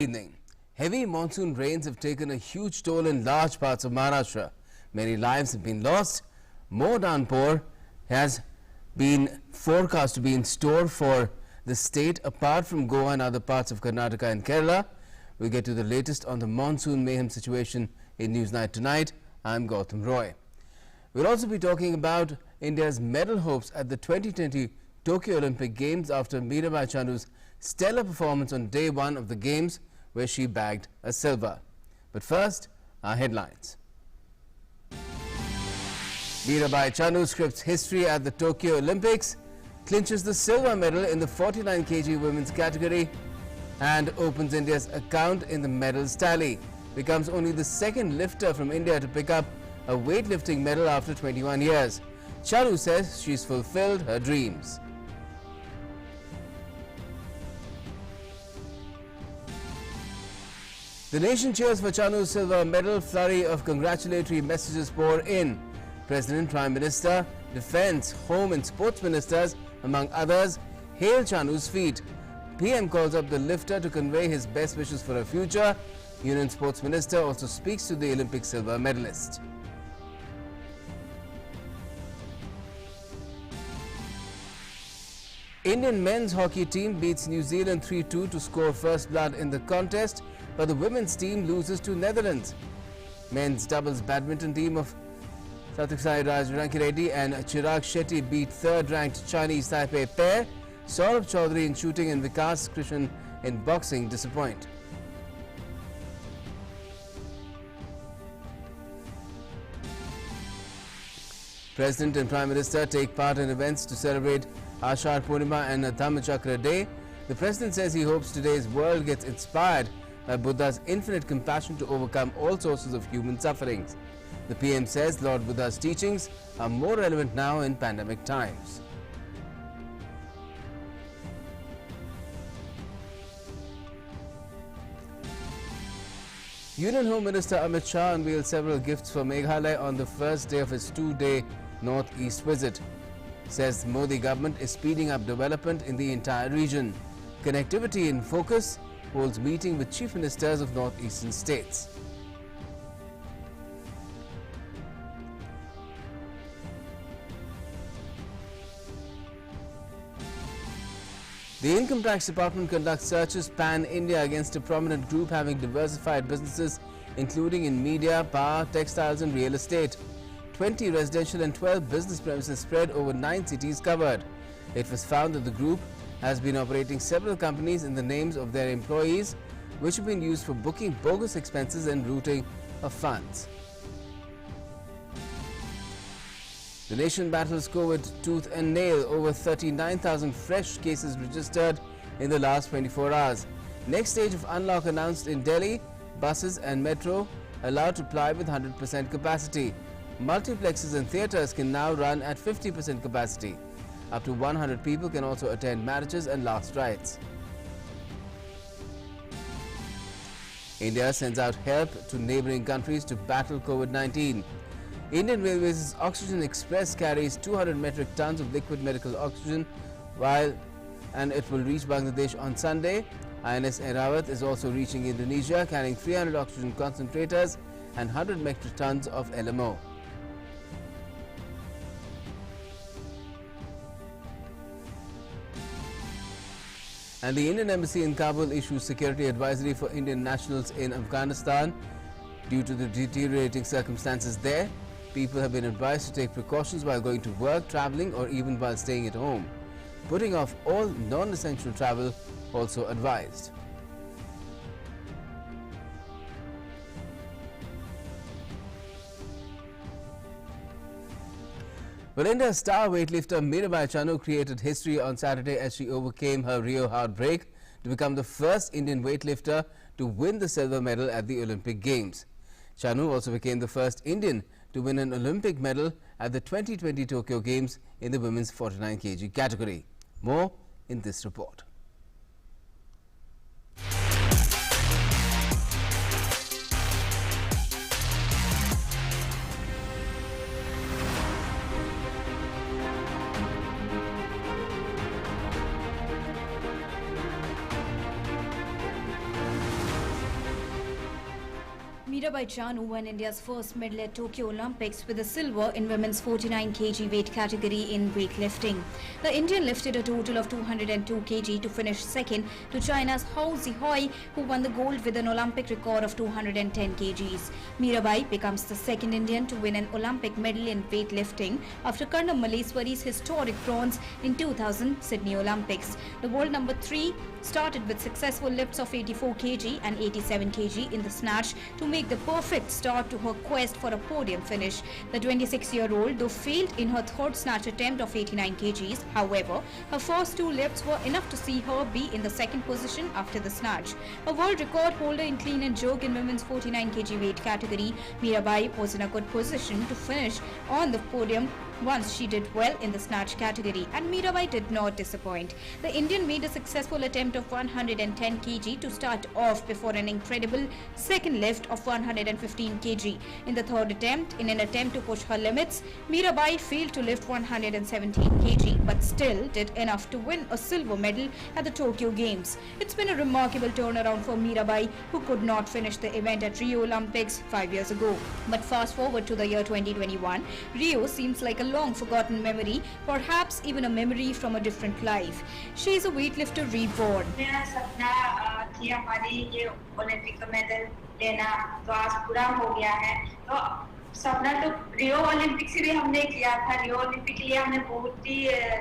Evening. Heavy monsoon rains have taken a huge toll in large parts of Maharashtra. Many lives have been lost. More downpour has been forecast to be in store for the state apart from Goa and other parts of Karnataka and Kerala. We'll get to the latest on the monsoon mayhem situation in Newsnight tonight. I'm Gautam Roy. We'll also be talking about India's medal hopes at the 2020 Tokyo Olympic Games after Mirabai Chanu's stellar performance on day one of the Games, where she bagged a silver. But first, our headlines. Mirabai Chanu scripts history at the Tokyo Olympics, clinches the silver medal in the 49 kg women's category, and opens India's account in the medals tally. Becomes only the second lifter from India to pick up a weightlifting medal after 21 years. Chanu says she's fulfilled her dreams. The nation cheers for Chanu's silver medal. Flurry of congratulatory messages pour in. President, Prime Minister, Defence, Home and Sports Ministers, among others, hail Chanu's feat. PM calls up the lifter to convey his best wishes for her future. Union Sports Minister also speaks to the Olympic silver medalist. Indian men's hockey team beats New Zealand 3-2 to score first blood in the contest, but the women's team loses to Netherlands. Men's doubles badminton team of Satiksai Raj Rankireddy and Chirag Shetty beat third-ranked Chinese Taipei pair. Saurabh Chaudhary in shooting and Vikas Krishan in boxing disappoint. President and Prime Minister take part in events to celebrate Ashar Purnima and Dhammachakra Day. The President says he hopes today's world gets inspired by Buddha's infinite compassion to overcome all sources of human sufferings. The PM says Lord Buddha's teachings are more relevant now in pandemic times. Union Home Minister Amit Shah unveiled several gifts for Meghalaya on the first day of his two-day northeast visit. Says Modi government is speeding up development in the entire region. Connectivity in focus holds meeting with chief ministers of northeastern states. The Income Tax Department conducts searches pan-India against a prominent group having diversified businesses including in media, power, textiles and real estate. 20 residential and 12 business premises spread over 9 cities covered. It was found that the group has been operating several companies in the names of their employees, which have been used for booking bogus expenses and routing of funds. The nation battles COVID tooth and nail. Over 39,000 fresh cases registered in the last 24 hours. Next stage of unlock announced in Delhi. Buses and metro allowed to ply with 100% capacity. Multiplexes and theatres can now run at 50% capacity. Up to 100 people can also attend marriages and last rites. India sends out help to neighbouring countries to battle COVID-19. Indian Railways' Oxygen Express carries 200 metric tons of liquid medical oxygen and it will reach Bangladesh on Sunday. INS Airawat is also reaching Indonesia, carrying 300 oxygen concentrators and 100 metric tons of LMO. And the Indian Embassy in Kabul issues security advisory for Indian nationals in Afghanistan. Due to the deteriorating circumstances there, people have been advised to take precautions while going to work, travelling or even while staying at home. Putting off all non-essential travel also advised. Well, India's star weightlifter Mirabai Chanu created history on Saturday as she overcame her Rio heartbreak to become the first Indian weightlifter to win the silver medal at the Olympic Games. Chanu also became the first Indian to win an Olympic medal at the 2020 Tokyo Games in the women's 49 kg category. More in this report. Mirabai Chanu won India's first medal at Tokyo Olympics with a silver in women's 49 kg weight category in weightlifting. The Indian lifted a total of 202 kg to finish second to China's Hou Zihoi, who won the gold with an Olympic record of 210 kgs. Mirabai becomes the second Indian to win an Olympic medal in weightlifting after Kargil Memorial's historic bronze in 2000 Sydney Olympics. The world number 3 started with successful lifts of 84 kg and 87 kg in the snatch to make the perfect start to her quest for a podium finish. The 26-year-old, though failed in her third snatch attempt of 89 kgs, however, her first two lifts were enough to see her be in the second position after the snatch. A world record holder in clean and jerk in women's 49 kg weight category, Mirabai was in a good position to finish on the podium once she did well in the snatch category, and Mirabai did not disappoint. The Indian made a successful attempt of 110 kg to start off before an incredible second lift of 115 kg. In the third attempt, in an attempt to push her limits, Mirabai failed to lift 117 kg but still did enough to win a silver medal at the Tokyo Games. It's been a remarkable turnaround for Mirabai, who could not finish the event at Rio Olympics 5 years ago. But fast forward to the year 2021, Rio seems like a long forgotten memory, perhaps even a memory from a different life. She is a weightlifter reborn. मेरा सपना थी हमारी ये Olympic का medal लेना, तो आज पूरा हो गया है। तो सपना तो रियो ओलंपिक से भी हमने किया था। रियो ओलंपिक के लिए हमने बहुत ही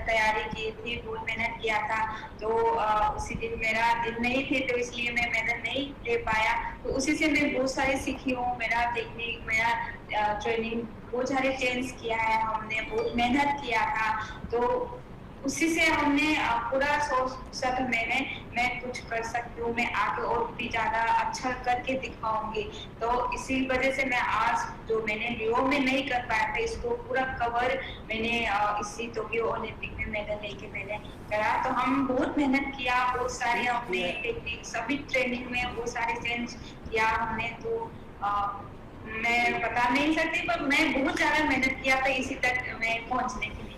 तैयारी की थी, बहुत मेहनत किया था। तो उसी दिन मेरा दिन नहीं थे, तो इसलिए मैं मेडल नहीं ले पाया। तो उसी से मैं बहुत सारी सीखी हूँ। मेरा टेक्निक, मेरा ट्रेनिंग बहुत सारे चेंज किया है हमने, बहुत मेहनत किया था। तो उसी से हमने पूरा सोचा था मैं कुछ कर सकती हूँ, मैं आगे और भी ज्यादा अच्छा करके दिखाऊंगी। तो इसी वजह से मैं आज जो मैंने रियो में नहीं कर पाया था, इसको पूरा कवर मैंने इसी टोक्यो ओलंपिक में मेडल लेके मैंने करा। तो हम बहुत मेहनत किया, बहुत सारी हमने टेक्निक सभी ट्रेनिंग में बहुत सारे चेंज किया हमने। तो मैं बता नहीं सकती, पर मैं बहुत ज्यादा मेहनत किया था इसी तक मैं पहुंचने के लिए।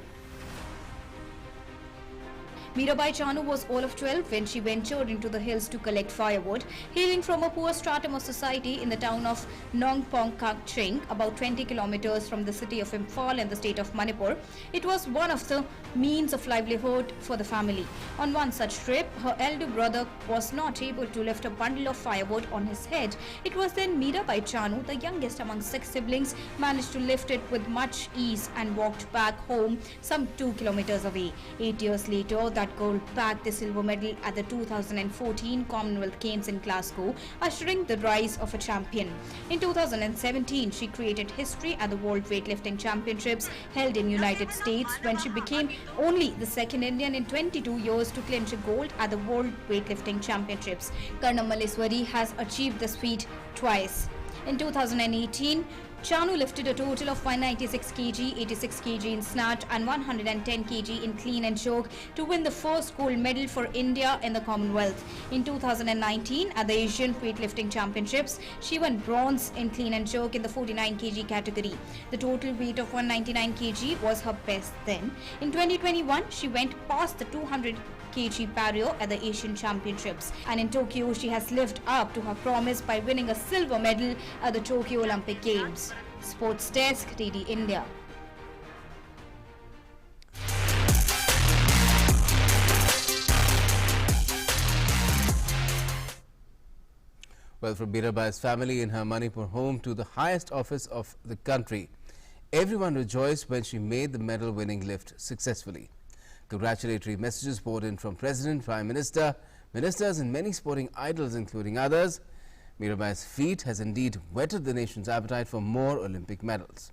Mirabai Chanu was all of 12 when she ventured into the hills to collect firewood. Hailing from a poor stratum of society in the town of Nongpong Kakching, about 20 kilometers from the city of Imphal in the state of Manipur, it was one of the means of livelihood for the family. On one such trip, her elder brother was not able to lift a bundle of firewood on his head. It was then Mirabai Chanu, the youngest among 6 siblings, managed to lift it with much ease and walked back home some 2 kilometers away. 8 years later, that gold bagged the silver medal at the 2014 Commonwealth Games in Glasgow, ushering the rise of a champion. In 2017, she created history at the World Weightlifting Championships held in United States when she became only the second Indian in 22 years to clinch a gold at the World Weightlifting Championships. Kargil has achieved this feat twice. In 2018, Chanu lifted a total of 196 kg, 86 kg in snatch and 110 kg in clean and jerk to win the first gold medal for India in the Commonwealth. In 2019, at the Asian Weightlifting Championships, she won bronze in clean and jerk in the 49 kg category. The total weight of 199 kg was her best then. In 2021, she went past the 200 kg barrier at the Asian Championships, and in Tokyo she has lived up to her promise by winning a silver medal at the Tokyo Olympic Games. Sports Desk, TD India. Well, from Mirabai's family in her Manipur home to the highest office of the country, everyone rejoiced when she made the medal-winning lift successfully. Congratulatory messages poured in from President, Prime Minister, ministers and many sporting idols including others. Mirabai's feat has indeed whetted the nation's appetite for more Olympic medals.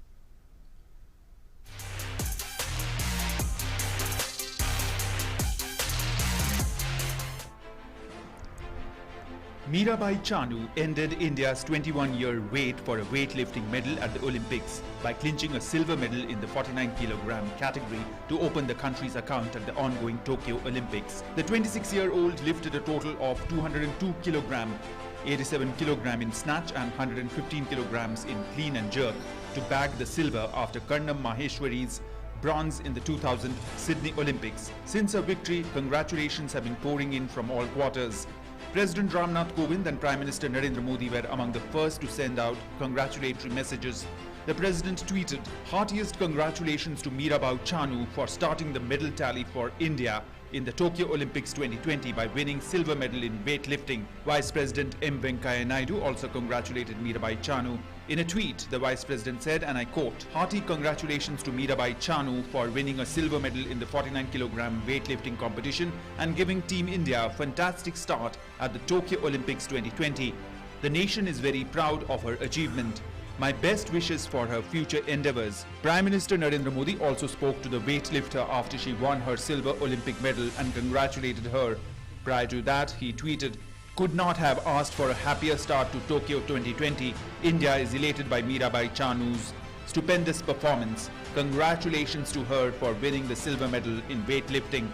Mirabai Chanu ended India's 21-year wait for a weightlifting medal at the Olympics by clinching a silver medal in the 49 kilogram category to open the country's account at the ongoing Tokyo Olympics. The 26-year-old lifted a total of 202 kilogram, 87 kilogram in snatch and 115 kilograms in clean and jerk to bag the silver after Kargil Memorial's bronze in the 2000 Sydney Olympics. Since her victory, congratulations have been pouring in from all quarters. President Ramnath Kovind and Prime Minister Narendra Modi were among the first to send out congratulatory messages. The President tweeted, "Heartiest congratulations to Mirabai Chanu for starting the medal tally for India in the Tokyo Olympics 2020 by winning silver medal in weightlifting." Vice President M. Venkaiah Naidu also congratulated Mirabai Chanu. In a tweet, the Vice President said, and I quote, "Hearty congratulations to Mirabai Chanu for winning a silver medal in the 49-kilogram weightlifting competition and giving Team India a fantastic start at the Tokyo Olympics 2020. The nation is very proud of her achievement. My best wishes for her future endeavours." Prime Minister Narendra Modi also spoke to the weightlifter after she won her silver Olympic medal and congratulated her. Prior to that, he tweeted, "Could not have asked for a happier start to Tokyo 2020. India is elated by Mirabai Chanu's stupendous performance. Congratulations to her for winning the silver medal in weightlifting.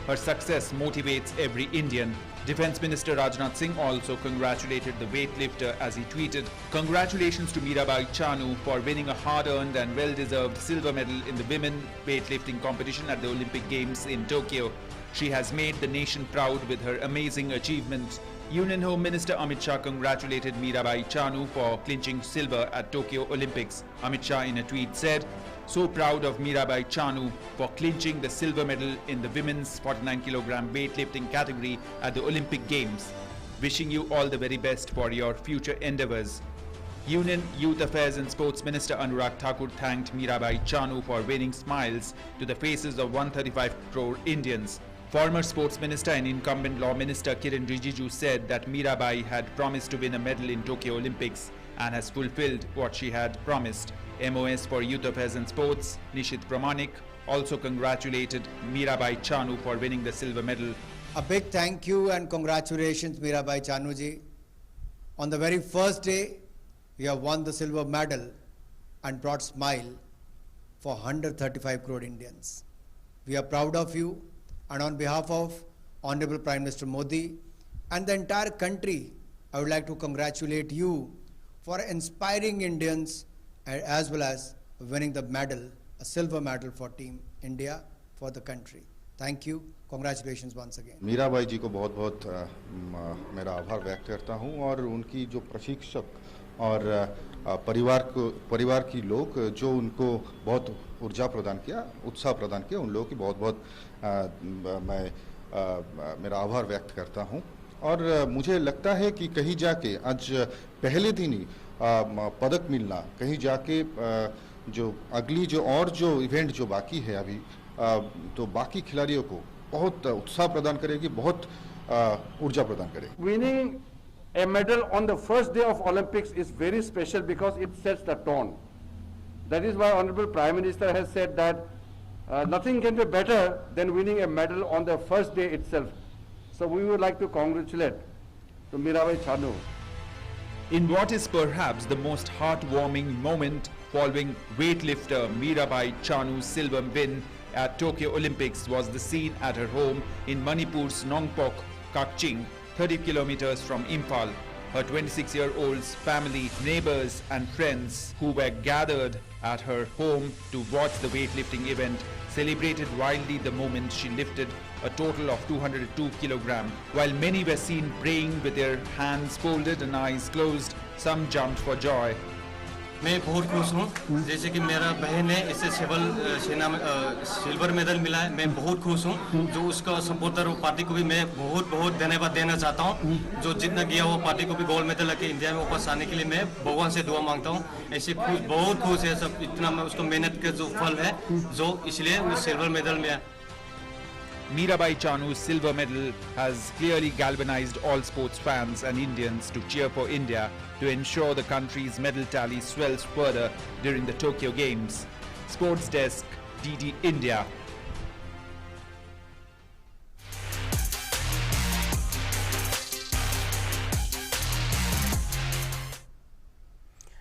Her success motivates every Indian." Defence Minister Rajnath Singh also congratulated the weightlifter as he tweeted, "Congratulations to Mirabai Chanu for winning a hard-earned and well-deserved silver medal in the women weightlifting competition at the Olympic Games in Tokyo. She has made the nation proud with her amazing achievement." Union Home Minister Amit Shah congratulated Mirabai Chanu for clinching silver at Tokyo Olympics. Amit Shah in a tweet said, "So proud of Mirabai Chanu for clinching the silver medal in the women's 49-kilogram weightlifting category at the Olympic Games. Wishing you all the very best for your future endeavours." Union Youth Affairs and Sports Minister Anurag Thakur thanked Mirabai Chanu for winning smiles to the faces of 135 crore Indians. Former Sports Minister and incumbent Law Minister Kiren Rijiju said that Mirabai had promised to win a medal in Tokyo Olympics and has fulfilled what she had promised. MOS for Youth Affairs and Sports, Nishit Pramanik, also congratulated Mirabai Chanu for winning the silver medal. A big thank you and congratulations, Mirabai Chanu ji. On the very first day, you have won the silver medal and brought smile for 135 crore Indians. We are proud of you, and on behalf of Honorable Prime Minister Modi and the entire country, I would like to congratulate you for inspiring Indians as well as winning the medal, a silver medal for Team India, for the country. Thank you. Congratulations once again. Mirabai जी को बहुत बहुत मेरा आभार व्यक्त करता हूं और उनकी जो प्रशिक्षक और परिवार की लोग जो उनको बहुत ऊर्जा प्रदान किया, उत्साह प्रदान किया, उन लोगों की बहुत बहुत मैं मेरा आभार व्यक्त करता हूं। और मुझे लगता है कि कहीं जाके आज पहले दिन ही पदक मिलना, कहीं जाके जो अगली जो इवेंट जो बाकी है अभी, तो बाकी खिलाड़ियों को बहुत उत्साह प्रदान करेगी, बहुत ऊर्जा प्रदान करेगी। Winning a medal on the first day of Olympics is very special because it sets the tone. That is why Honorable Prime Minister has said that nothing can be better than winning a medal on the first day itself. So we would like to congratulate to Mirabai Chanu. In what is perhaps the most heartwarming moment following weightlifter Mirabai Chanu's silver win at Tokyo Olympics was the scene at her home in Manipur's Nongpok, Kakching, 30 kilometers from Imphal. Her 26-year-old's family, neighbors and friends who were gathered at her home to watch the weightlifting event celebrated wildly the moment she lifted a total of 202 kilograms. While many were seen praying with their hands folded and eyes closed, some jumped for joy. मैं बहुत खुश हूँ, जैसे कि मेरा बहन ने इससे सिल्वर मेडल मिला है। मैं बहुत खुश हूँ, जो उसका सपोर्टर पार्टी को भी मैं बहुत बहुत धन्यवाद देना चाहता हूँ। जो जितना गया वो पार्टी को भी गोल्ड मेडल लेके इंडिया में वापस आने के लिए मैं भगवान से दुआ मांगता हूँ। ऐसे खुश, बहुत खुश है सब, इतना मैं उसको मेहनत का जो फल है, जो इसलिए वो सिल्वर मेडल में। Mirabai Chanu's silver medal has clearly galvanized all sports fans and Indians to cheer for India to ensure the country's medal tally swells further during the Tokyo Games. Sports Desk, DD India.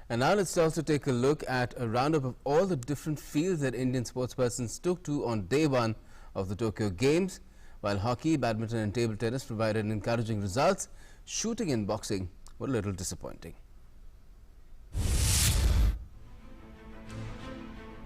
And now let's also take a look at a roundup of all the different fields that Indian sportspersons took to on day one of the Tokyo Games. While hockey, badminton and table tennis provided encouraging results, shooting and boxing were a little disappointing.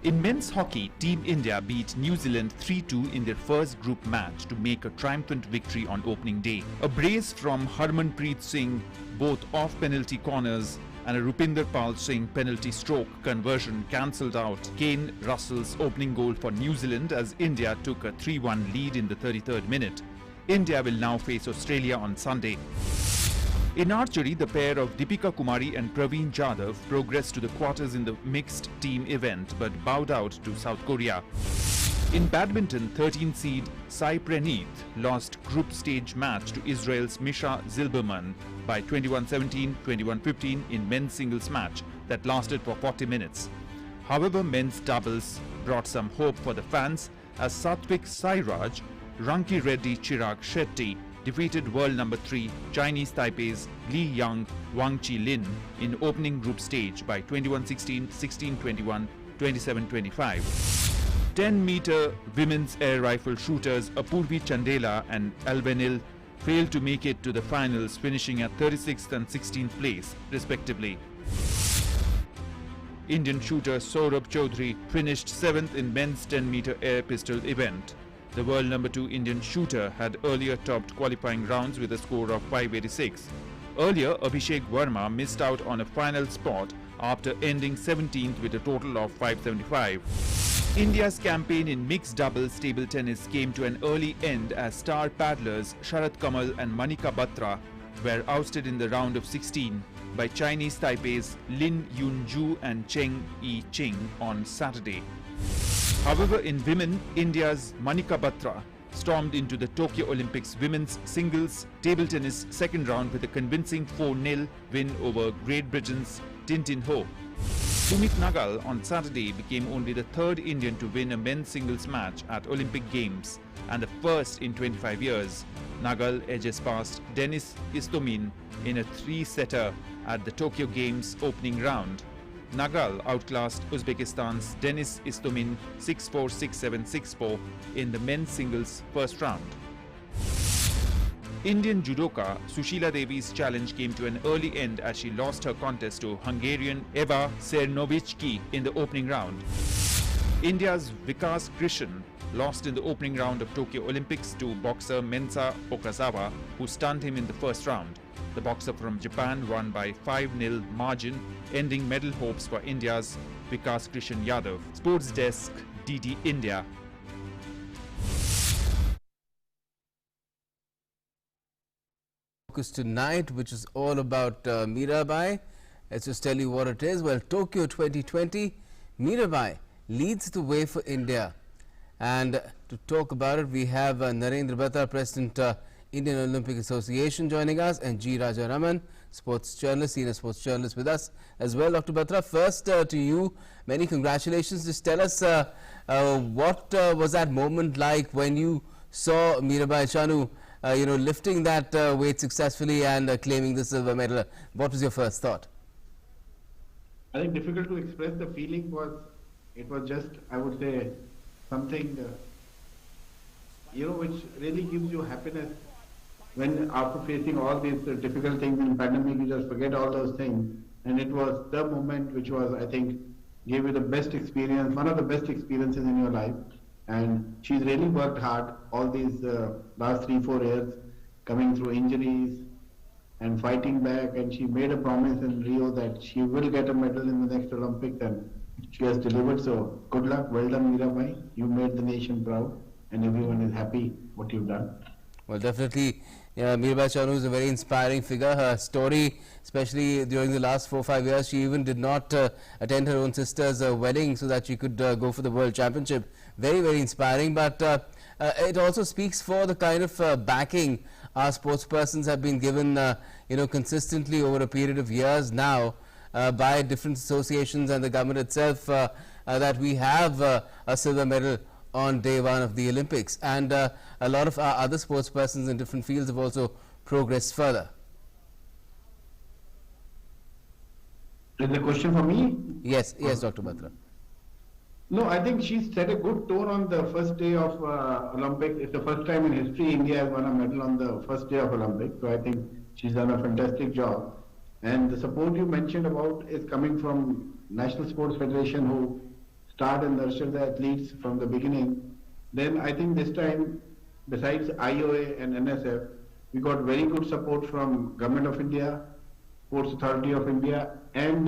In men's hockey, Team India beat New Zealand 3-2 in their first group match to make a triumphant victory on opening day. A brace from Harmanpreet Singh, both off penalty corners, and a Rupinder Pal Singh penalty stroke conversion cancelled out Kane Russell's opening goal for New Zealand as India took a 3-1 lead in the 33rd minute. India will now face Australia on Sunday. In archery, the pair of Deepika Kumari and Praveen Jadhav progressed to the quarters in the mixed team event but bowed out to South Korea. In badminton, 13 seed Sai Praneeth lost group stage match to Israel's Misha Zilberman by 21-17, 21-15 in men's singles match that lasted for 40 minutes. However, men's doubles brought some hope for the fans as Satvik Sairaj, Ranki Reddy Chirag Shetty defeated world number 3 Chinese Taipei's Li Yang Wang Chi Lin in opening group stage by 21-16, 16-21, 27-25. 10-meter women's air rifle shooters Apurvi Chandela and Albenil failed to make it to the finals, finishing at 36th and 16th place respectively. Indian shooter Saurabh Chaudhary finished 7th in men's 10-meter air pistol event. The world number 2 Indian shooter had earlier topped qualifying rounds with a score of 586. Earlier, Abhishek Verma missed out on a final spot after ending 17th with a total of 575. India's campaign in mixed doubles table tennis came to an early end as star paddlers Sharat Kamal and Manika Batra were ousted in the round of 16 by Chinese Taipei's Lin Yunju and Cheng Yi Ching on Saturday. However, in women, India's Manika Batra stormed into the Tokyo Olympics women's singles table tennis second round with a convincing 4-0 win over Great Britain's Tintin Ho. Sumit Nagal on Saturday became only the third Indian to win a men's singles match at Olympic Games and the first in 25 years. Nagal edges past Denis Istomin in a 3-setter at the Tokyo Games opening round. Nagal outclassed Uzbekistan's Denis Istomin 6-4, 6-7, 6-4 in the men's singles first round. Indian judoka Sushila Devi's challenge came to an early end as she lost her contest to Hungarian Eva Cernovicki in the opening round. India's Vikas Krishan lost in the opening round of Tokyo Olympics to boxer Mensa Okazawa, who stunned him in the first round. The boxer from Japan won by 5-0 margin, ending medal hopes for India's Vikas Krishan Yadav. Sports Desk, DD India. Focus tonight, which is all about Mirabai. Let's just tell you what it is. Well, Tokyo 2020, Mirabai leads the way for India. And to talk about it, we have Narendra Batra, President Indian Olympic Association, joining us, and G. Rajaraman, sports journalist, senior sports journalist, with us as well. Dr. Batra, first to you, many congratulations. Just tell us what was that moment like when you saw Mirabai Chanu, lifting that weight successfully and claiming the silver medal. What was your first thought? I think difficult to express. The feeling was, it was just, I would say, something, which really gives you happiness. When after facing all these difficult things in pandemic, you just forget all those things. And it was the moment which was, I think, gave you the best experience, one of the best experiences in your life. And she's really worked hard all these last 3-4 years, coming through injuries and fighting back. And she made a promise in Rio that she will get a medal in the next Olympics, and she has delivered. So good luck, well done Mirabai. You made the nation proud and everyone is happy what you've done. Well, definitely, Mirabai Chanu is a very inspiring figure. Her story, especially during the last 4-5 years, she even did not attend her own sister's wedding so that she could go for the World Championship. Very, very inspiring. But it also speaks for the kind of backing our sports persons have been given, consistently over a period of years now by different associations and the government itself, that we have a silver medal on day one of the Olympics, and a lot of our other sports persons in different fields have also progressed further. Is the question for me? Yes, yes, Dr. Batra. No, I think she set a good tone on the first day of Olympics. It's the first time in history India has won a medal on the first day of Olympics. So I think she's done a fantastic job. And the support you mentioned about is coming from National Sports Federation, who start and nurture the athletes from the beginning. Then I think this time, besides IOA and NSF, we got very good support from Government of India, Sports Authority of India, and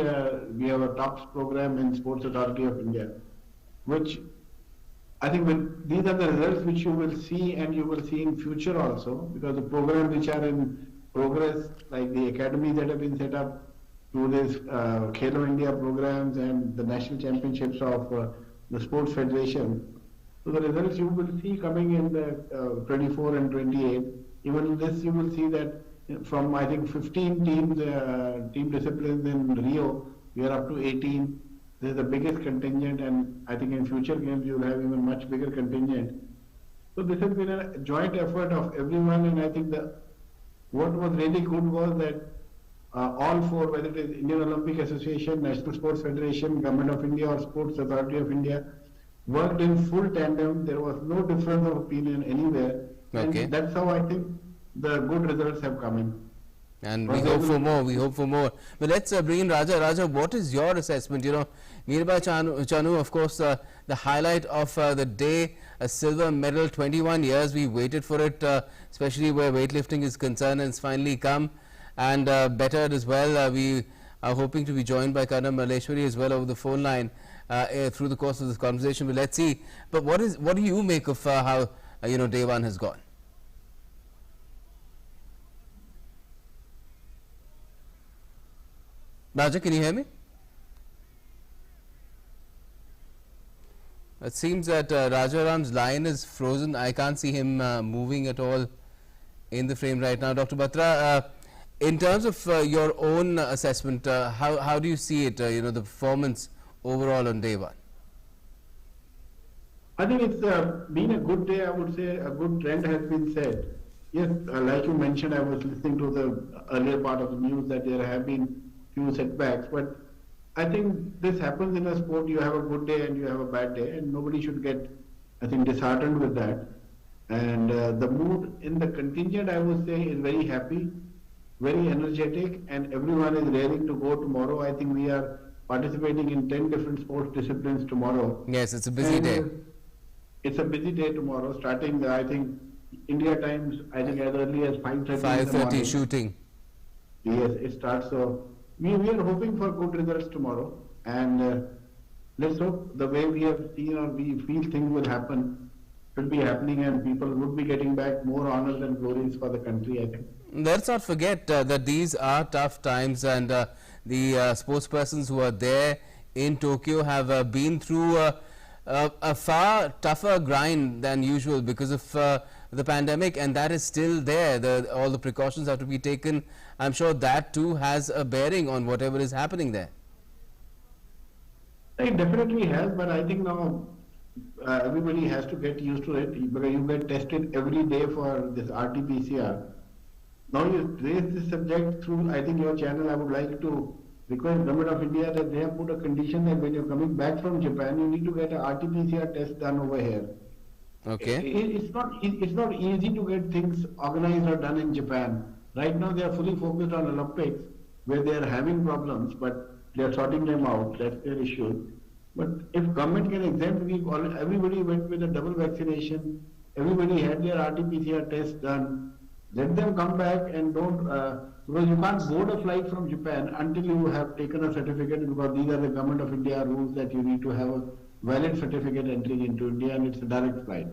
we have a TOPS program in Sports Authority of India, which I think these are the results which you will see, and you will see in future also, because the programs which are in progress, like the academies that have been set up through this Khelo India programs and the national championships of the Sports Federation. So the results you will see coming in the 24 and 28. Even in this, you will see that from I think 15 teams, team disciplines in Rio, we are up to 18. This is the biggest contingent, and I think in future games you will have even much bigger contingent. So this has been a joint effort of everyone, and I think what was really good was that all four, whether it is Indian Olympic Association, National Sports Federation, Government of India or Sports Authority of India, worked in full tandem. There was no difference of opinion anywhere. Okay. And that's how I think the good results have come in. And we hope for more, we hope for more. But let's bring in Raja. Raja, what is your assessment? You know, Mirabai Chanu, of course, the highlight of the day, a silver medal, 21 years we waited for it, especially where weightlifting is concerned, and it's finally come, and bettered as well. We are hoping to be joined by Karna Maleshwari as well over the phone line through the course of this conversation. But let's see. But what do you make of how day one has gone? Raja, can you hear me? It seems that Rajaram's line is frozen. I can't see him moving at all in the frame right now. Dr. Batra, in terms of your own assessment, how do you see it, the performance overall on day one? I think it's been a good day. I would say a good trend has been set. Yes, like you mentioned, I was listening to the earlier part of the news that there have been few setbacks, but I think this happens in a sport. You have a good day and you have a bad day, and nobody should get, I think, disheartened with that. And the mood in the contingent, I would say, is very happy, very energetic, and everyone is raring to go tomorrow. I think we are participating in 10 different sports disciplines tomorrow. Yes, it's a busy day. It's a busy day tomorrow, starting, I think, India times, I think as early as 5:30. 5:30 shooting. Yes, it starts. So we are hoping for good results tomorrow, and let's hope the way we have seen or we feel things will happen should be happening, and people would be getting back more honors and glories for the country, I think. Let's not forget that these are tough times, and the sportspersons who are there in Tokyo have been through a far tougher grind than usual because of the pandemic, and that is still there. All the precautions have to be taken. I'm sure that too has a bearing on whatever is happening there. It definitely has, but I think now everybody has to get used to it, because you get tested every day for this RT-PCR. Now you raise this subject through, I think, your channel. I would like to request Government of India that they have put a condition that when you're coming back from Japan, you need to get a RT-PCR test done over here. Okay. It's not easy to get things organized or done in Japan. Right now they are fully focused on Olympics, where they are having problems, but they are sorting them out. That's their issue. But if government can exempt, everybody went with a double vaccination, everybody had their RT-PCR test done. Let them come back and don't, because you can't board a flight from Japan until you have taken a certificate, because these are the Government of India rules that you need to have a valid certificate entry into India, and it's a direct flight.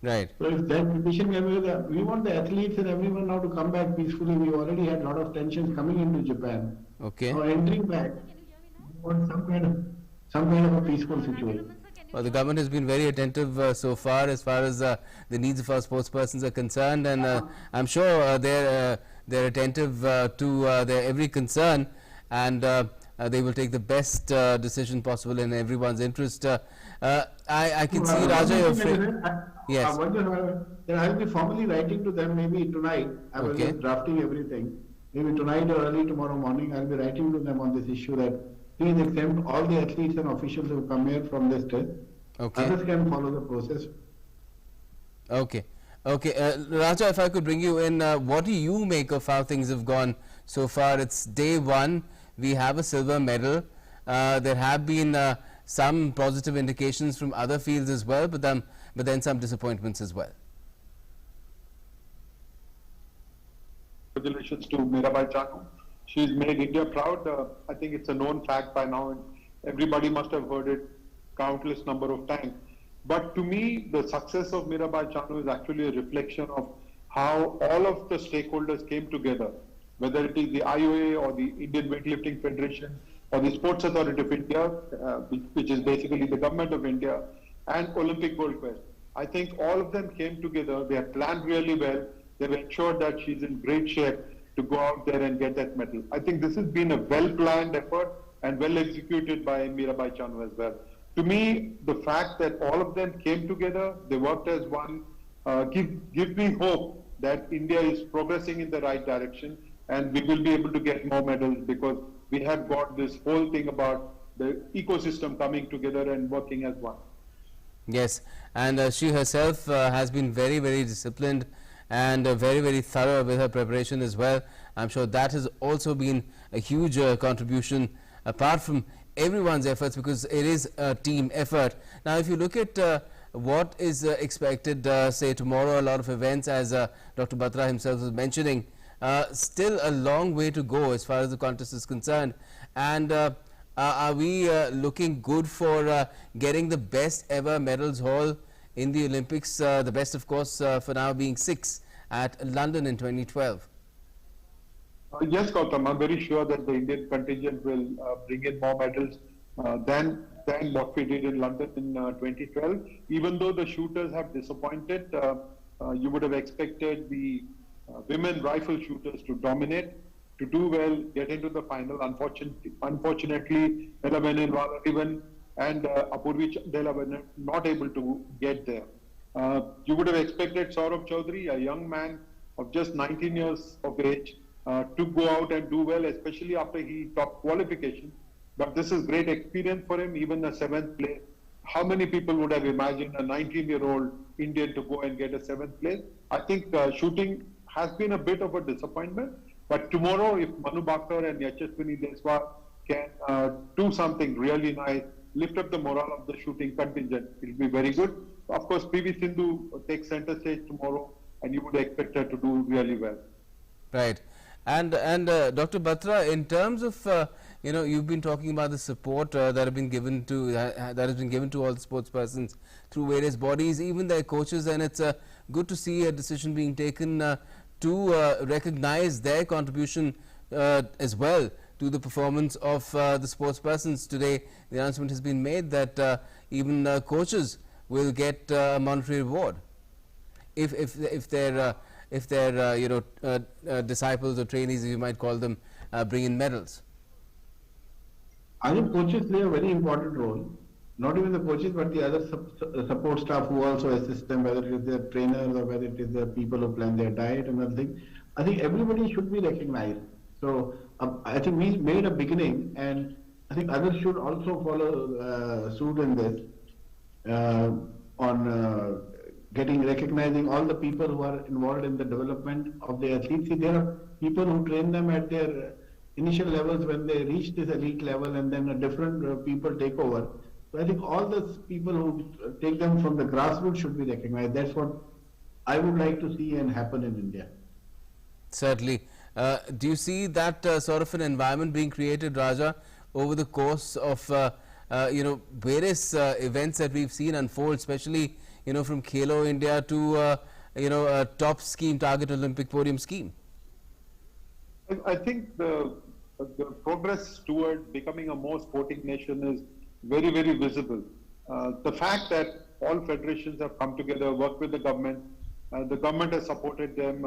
Right. So if that condition can be there, we want the athletes and everyone now to come back peacefully. We already had a lot of tensions coming into Japan. Okay. So entering back, we want some kind of a peaceful situation. Well, the government has been very attentive so far as the needs of our sportspersons are concerned, and I'm sure they're attentive to their every concern, and they will take the best decision possible in everyone's interest. I can see Raja, your friend. Yes. I'll be formally writing to them maybe tonight. I was just drafting everything. Maybe tonight or early tomorrow morning, I'll be writing to them on this issue that please exempt all the athletes and officials who come here from this test. Okay. Others can follow the process. Okay. Okay. Raja, if I could bring you in, what do you make of how things have gone so far? It's day one. We have a silver medal. There have been some positive indications from other fields as well, but then some disappointments as well. Congratulations to Mirabai Chanu. She's made India proud. I think it's a known fact by now, and everybody must have heard it countless number of times. But to me, the success of Mirabai Chanu is actually a reflection of how all of the stakeholders came together, whether it is the IOA or the Indian Weightlifting Federation or the Sports Authority of India, which is basically the government of India, and Olympic Gold Quest. I think all of them came together. They have planned really well. They've ensured that she's in great shape to go out there and get that medal. I think this has been a well-planned effort and well executed by Mirabai Chanu as well. To me, the fact that all of them came together, they worked as one, give me hope that India is progressing in the right direction, and we will be able to get more medals because we have got this whole thing about the ecosystem coming together and working as one. Yes, and she herself has been very, very disciplined and very, very thorough with her preparation as well. I'm sure that has also been a huge contribution apart from everyone's efforts, because it is a team effort. Now, if you look at what is expected, say tomorrow, a lot of events, as Dr. Batra himself was mentioning, still a long way to go as far as the contest is concerned. And are we looking good for getting the best ever medals haul in the Olympics? The best, of course, for now being 6 at London in 2012. Yes, Gautam, I'm very sure that the Indian contingent will bring in more medals than what we did in London in 2012. Even though the shooters have disappointed, you would have expected the women rifle shooters to dominate, to do well, get into the final. Unfortunately, Ella Venenwala and Apurvi Della were not able to get there. You would have expected Saurabh Chaudhary, a young man of just 19 years of age, to go out and do well, especially after he topped qualification. But this is great experience for him, even a 7th place. How many people would have imagined a 19-year-old Indian to go and get a 7th place? I think shooting has been a bit of a disappointment. But tomorrow, if Manu Bhakkar and Yashaswini Deswal can do something really nice, lift up the morale of the shooting contingent, it will be very good. Of course, PV Sindhu takes center stage tomorrow, and you would expect her to do really well. Right. And Dr. Batra, in terms of you've been talking about the support that has been given to all the sports persons through various bodies, even their coaches, and it's good to see a decision being taken to recognize their contribution as well to the performance of the sports persons. Today, the announcement has been made that even coaches will get a monetary reward if their disciples or trainees, as you might call them, bring in medals. I think coaches play a very important role. Not even the coaches, but the other support staff who also assist them, whether it is their trainers or whether it is the people who plan their diet and everything. I think everybody should be recognized. So I think we made a beginning, and I think others should also follow suit in this on recognizing all the people who are involved in the development of the athletes. See, there are people who train them at their initial levels when they reach this elite level, and then a different people take over. So I think all those people who take them from the grassroots should be recognized. That's what I would like to see and happen in India. Certainly. Do you see that sort of an environment being created, Raja, over the course of various events that we've seen unfold, especially from Khelo India to a top scheme, Target Olympic Podium scheme? I think the progress toward becoming a more sporting nation is very, very visible. The fact that all federations have come together, worked with the government has supported them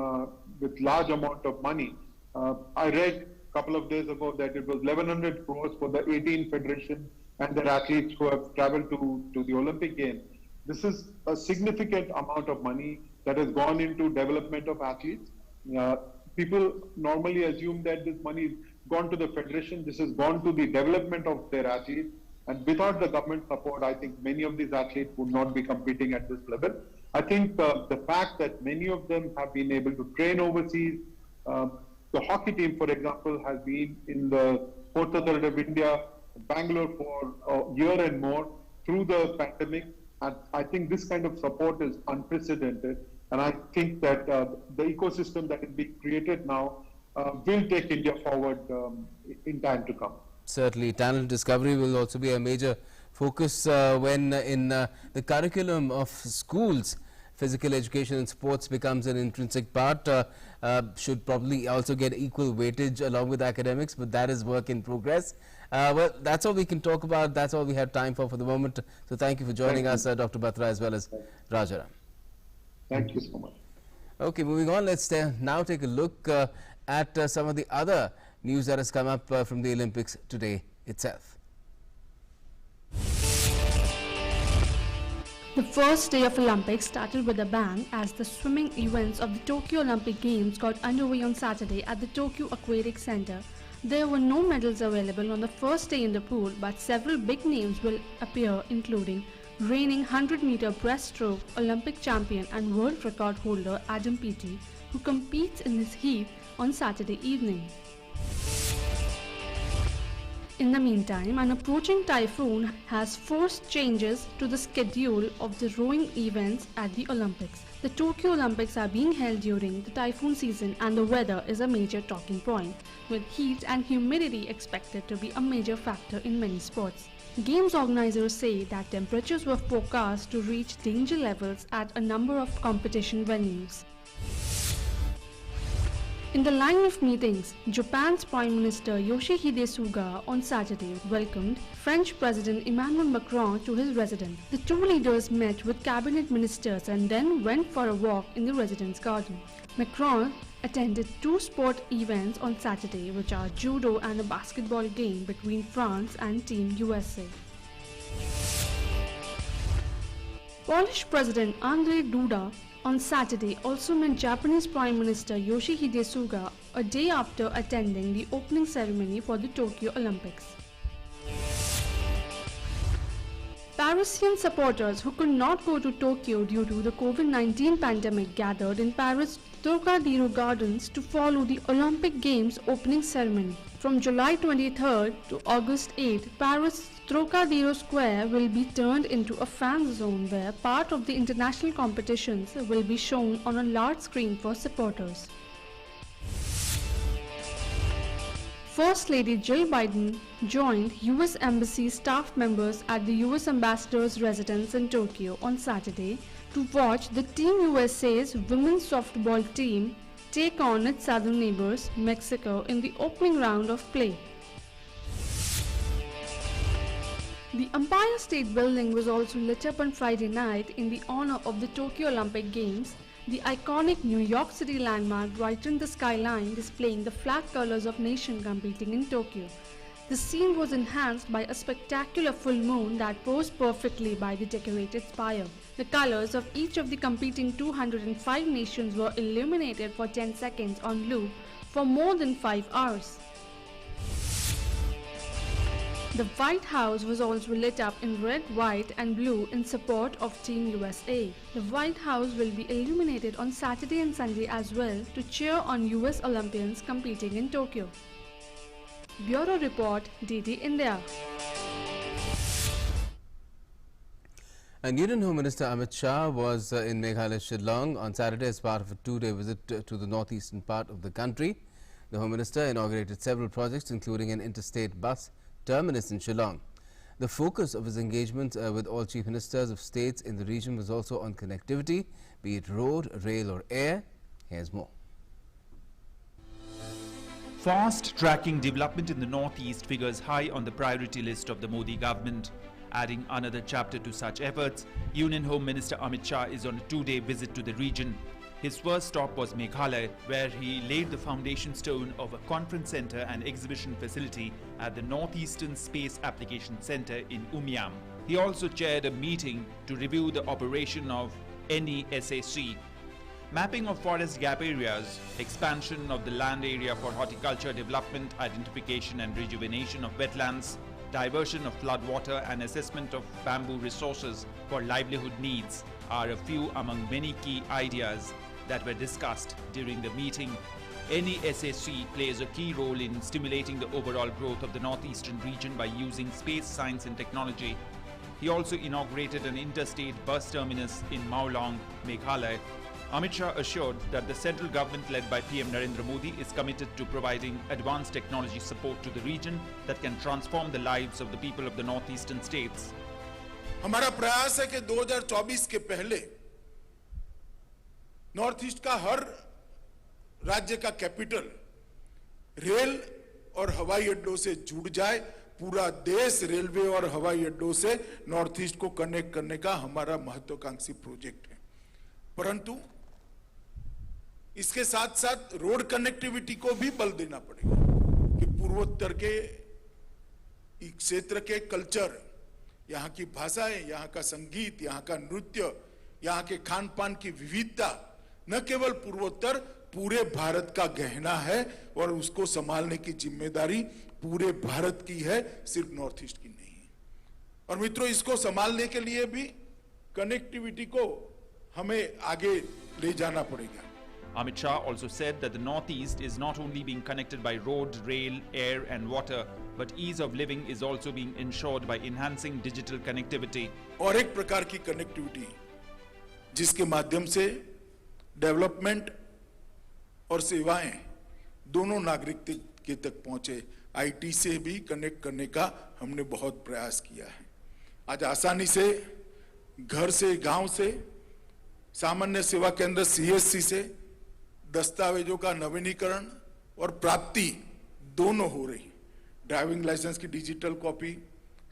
with large amount of money. I read a couple of days ago that it was 1100 crores for the 18 federations and their athletes who have traveled to the Olympic Games. This is a significant amount of money that has gone into development of athletes. People normally assume that this money has gone to the federation. This has gone to the development of their athletes. And without the government support, I think many of these athletes would not be competing at this level. I think the fact that many of them have been able to train overseas, the hockey team, for example, has been in the Sports Authority of India Bangalore for a year and more through the pandemic. And I think this kind of support is unprecedented. And I think that the ecosystem that is being created now will take India forward in time to come. Certainly, talent discovery will also be a major focus when in the curriculum of schools, physical education and sports becomes an intrinsic part. Should probably also get equal weightage along with academics, but that is work in progress. Well, that's all we can talk about. That's all we have time for the moment. So thank you for joining us, Dr. Batra, as well as Rajaram. Thank you so much. Okay, moving on, let's now take a look at some of the other news that has come up from the Olympics today itself. The first day of Olympics started with a bang as the swimming events of the Tokyo Olympic Games got underway on Saturday at the Tokyo Aquatic Center. There were no medals available on the first day in the pool, but several big names will appear, including reigning 100-meter breaststroke Olympic champion and world record holder Adam Peaty, who competes in this heat on Saturday evening. In the meantime, an approaching typhoon has forced changes to the schedule of the rowing events at the Olympics. The Tokyo Olympics are being held during the typhoon season and the weather is a major talking point, with heat and humidity expected to be a major factor in many sports. Games organizers say that temperatures were forecast to reach danger levels at a number of competition venues. In the line of meetings, Japan's Prime Minister Yoshihide Suga on Saturday welcomed French President Emmanuel Macron to his residence. The two leaders met with cabinet ministers and then went for a walk in the residence garden. Macron attended two sport events on Saturday, which are judo and a basketball game between France and Team USA. Polish President Andrzej Duda on Saturday also met Japanese Prime Minister Yoshihide Suga a day after attending the opening ceremony for the Tokyo Olympics. Parisian supporters who could not go to Tokyo due to the COVID-19 pandemic gathered in Paris' Trocadero Gardens to follow the Olympic Games opening ceremony. From July 23rd to August 8th, Paris' Trocadero Square will be turned into a fan zone where part of the international competitions will be shown on a large screen for supporters. First Lady Jill Biden joined US Embassy staff members at the US Ambassador's residence in Tokyo on Saturday to watch the Team USA's women's softball team take on its southern neighbors, Mexico, in the opening round of play. The Empire State Building was also lit up on Friday night in the honor of the Tokyo Olympic Games. The iconic New York City landmark brightened the skyline, displaying the flag colors of nations competing in Tokyo. The scene was enhanced by a spectacular full moon that posed perfectly by the decorated spire. The colors of each of the competing 205 nations were illuminated for 10 seconds on loop for more than 5 hours. The White House was also lit up in red, white and blue in support of Team USA. The White House will be illuminated on Saturday and Sunday as well to cheer on US Olympians competing in Tokyo. Bureau Report, DD India. And Union Home Minister Amit Shah was in Meghalaya, Shillong on Saturday as part of a two-day visit to the northeastern part of the country. The Home Minister inaugurated several projects, including an interstate bus terminus in Shillong. The focus of his engagement with all chief ministers of states in the region was also on connectivity, be it road, rail or air. Here's more. Fast-tracking development in the northeast figures high on the priority list of the Modi government. Adding another chapter to such efforts, Union Home Minister Amit Shah is on a two-day visit to the region. His first stop was Meghalaya, where he laid the foundation stone of a conference center and exhibition facility at the Northeastern Space Application Center in Umiam. He also chaired a meeting to review the operation of NESAC. Mapping of forest gap areas, expansion of the land area for horticulture development, identification and rejuvenation of wetlands, diversion of flood water and assessment of bamboo resources for livelihood needs are a few among many key ideas that were discussed during the meeting. NESSC plays a key role in stimulating the overall growth of the northeastern region by using space science and technology. He also inaugurated an interstate bus terminus in Maolong, Meghalaya. Amit Shah assured that the central government led by PM Narendra Modi is committed to providing advanced technology support to the region that can transform the lives of the people of the northeastern states. हमारा प्रयास है कि 2024 के पहले north east का हर राज्य का capital rail और हवाई अड्डों से जुड़ जाए। पूरा देश रेलवे और हवाई अड्डों से नॉर्थ ईस्ट को कनेक्ट करने का हमारा महत्वाकांक्षी प्रोजेक्ट है। परंतु इसके साथ साथ रोड कनेक्टिविटी को भी बल देना पड़ेगा कि पूर्वोत्तर के क्षेत्र के कल्चर, यहाँ की भाषाएं, यहाँ का संगीत, यहाँ का नृत्य, यहाँ के खान पान की विविधता न केवल पूर्वोत्तर पूरे भारत का गहना है और उसको संभालने की जिम्मेदारी पूरे भारत की है, सिर्फ नॉर्थ ईस्ट की नहीं है। और मित्रों, इसको संभालने के लिए भी कनेक्टिविटी को हमें आगे ले जाना पड़ेगा। Amit Shah also said that the northeast is not only being connected by road, rail, air and water, but ease of living is also being ensured by enhancing digital connectivity. और एक प्रकार की कनेक्टिविटी जिसके माध्यम से development और सेवाएं दोनों नागरिक के तक पहुंचे, आईटी से भी कनेक्ट करने का हमने बहुत प्रयास किया है। आज आसानी से घर से, गांव से, सामान्य सेवा केंद्र सीएससी से दस्तावेजों का नवीनीकरण और प्राप्ति दोनों हो रही। ड्राइविंग लाइसेंस की डिजिटल कॉपी,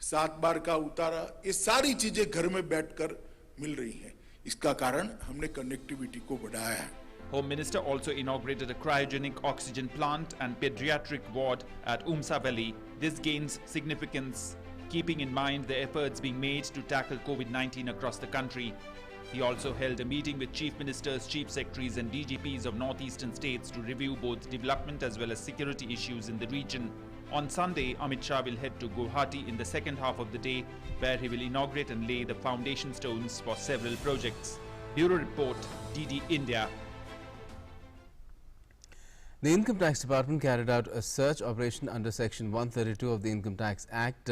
7 बार का उतारा, ये सारी चीजें घर में बैठकर मिल रही हैं। इसका कारण हमने कनेक्टिविटी को बढ़ाया है। Home Minister also inaugurated a cryogenic oxygen plant and pediatric ward at Umsa Valley. This gains significance, keeping in mind the efforts being made to tackle COVID-19 across the country. He also held a meeting with Chief Ministers, Chief Secretaries and DGPs of northeastern states to review both development as well as security issues in the region. On Sunday, Amit Shah will head to Guwahati in the second half of the day, where he will inaugurate and lay the foundation stones for several projects. Bureau Report, DD India. The Income Tax Department carried out a search operation under Section 132 of the Income Tax Act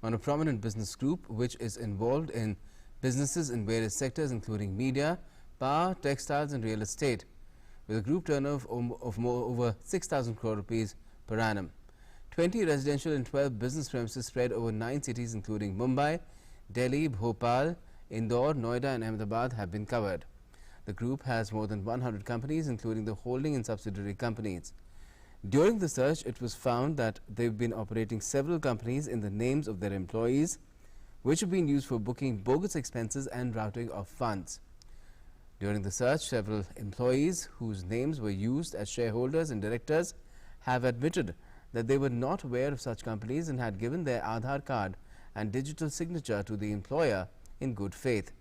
on a prominent business group which is involved in businesses in various sectors including media, power, textiles and real estate, with a group turnover of over 6,000 crore rupees per annum. 20 residential and 12 business premises spread over 9 cities including Mumbai, Delhi, Bhopal, Indore, Noida and Ahmedabad have been covered. The group has more than 100 companies including the holding and subsidiary companies. During the search, it was found that they've been operating several companies in the names of their employees, which have been used for booking bogus expenses and routing of funds. During the search, several employees whose names were used as shareholders and directors have admitted that they were not aware of such companies and had given their Aadhaar card and digital signature to the employer in good faith.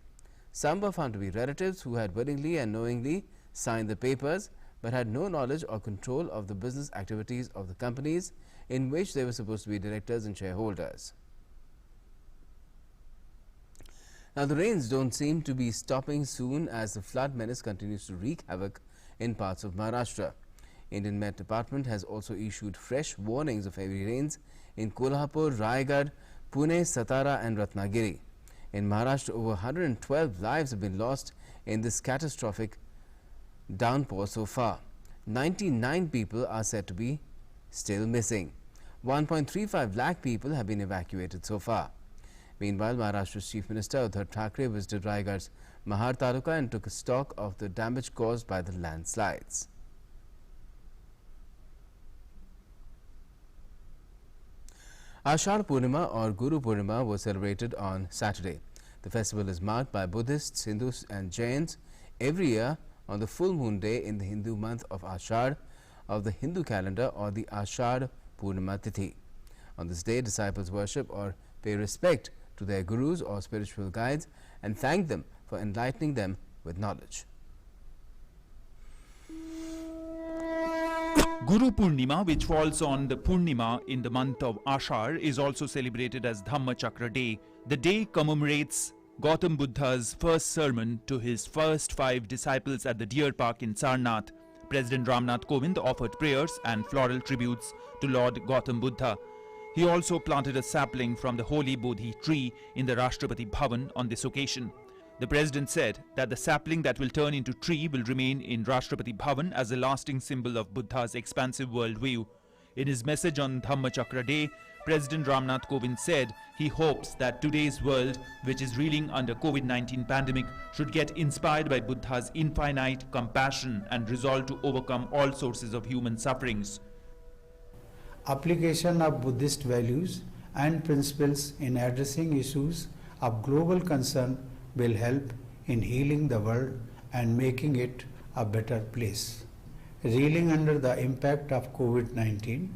Some were found to be relatives who had willingly and knowingly signed the papers but had no knowledge or control of the business activities of the companies in which they were supposed to be directors and shareholders. Now, the rains don't seem to be stopping soon as the flood menace continues to wreak havoc in parts of Maharashtra. Indian Met Department has also issued fresh warnings of heavy rains in Kolhapur, Raigad, Pune, Satara and Ratnagiri. In Maharashtra, over 112 lives have been lost in this catastrophic downpour so far. 99 people are said to be still missing. 1.35 lakh people have been evacuated so far. Meanwhile, Maharashtra's Chief Minister Uddhav Thackeray visited Raigad's Mahar Taluka and took a stock of the damage caused by the landslides. Ashar Purnima or Guru Purnima was celebrated on Saturday. The festival is marked by Buddhists, Hindus and Jains every year on the full moon day in the Hindu month of Ashar of the Hindu calendar or the Ashar Purnima Tithi. On this day, disciples worship or pay respect to their gurus or spiritual guides and thank them for enlightening them with knowledge. Guru Purnima, which falls on the Purnima in the month of Ashar, is also celebrated as Dhamma Chakra Day. The day commemorates Gautam Buddha's first sermon to his first 5 disciples at the Deer Park in Sarnath. President Ramnath Kovind offered prayers and floral tributes to Lord Gautam Buddha. He also planted a sapling from the holy Bodhi tree in the Rashtrapati Bhavan on this occasion. The President said that the sapling that will turn into tree will remain in Rashtrapati Bhavan as a lasting symbol of Buddha's expansive worldview. In his message on Dhammachakra Day, President Ramnath Kovind said he hopes that today's world, which is reeling under COVID-19 pandemic, should get inspired by Buddha's infinite compassion and resolve to overcome all sources of human sufferings. Application of Buddhist values and principles in addressing issues of global concern will help in healing the world and making it a better place. Reeling under the impact of COVID-19,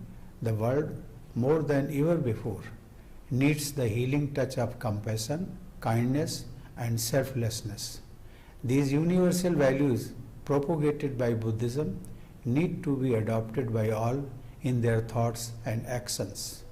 the world, more than ever before, needs the healing touch of compassion, kindness, and selflessness. These universal values propagated by Buddhism need to be adopted by all in their thoughts and actions.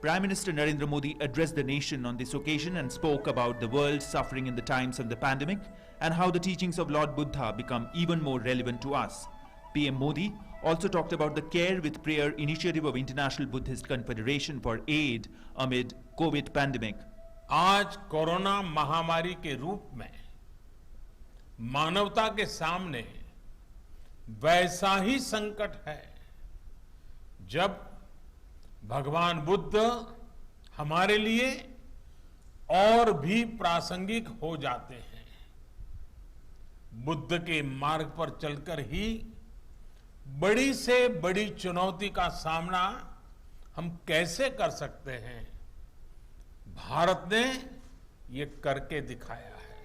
Prime Minister Narendra Modi addressed the nation on this occasion and spoke about the world suffering in the times of the pandemic and how the teachings of Lord Buddha become even more relevant to us. PM Modi also talked about the Care with Prayer initiative of International Buddhist Confederation for aid amid COVID pandemic. आज corona महामारी के रूप में मानवता के सामने वैसा ही संकट है जब भगवान बुद्ध हमारे लिए और भी प्रासंगिक हो जाते हैं। बुद्ध के मार्ग पर चलकर ही बड़ी से बड़ी चुनौती का सामना हम कैसे कर सकते हैं, भारत ने ये करके दिखाया है।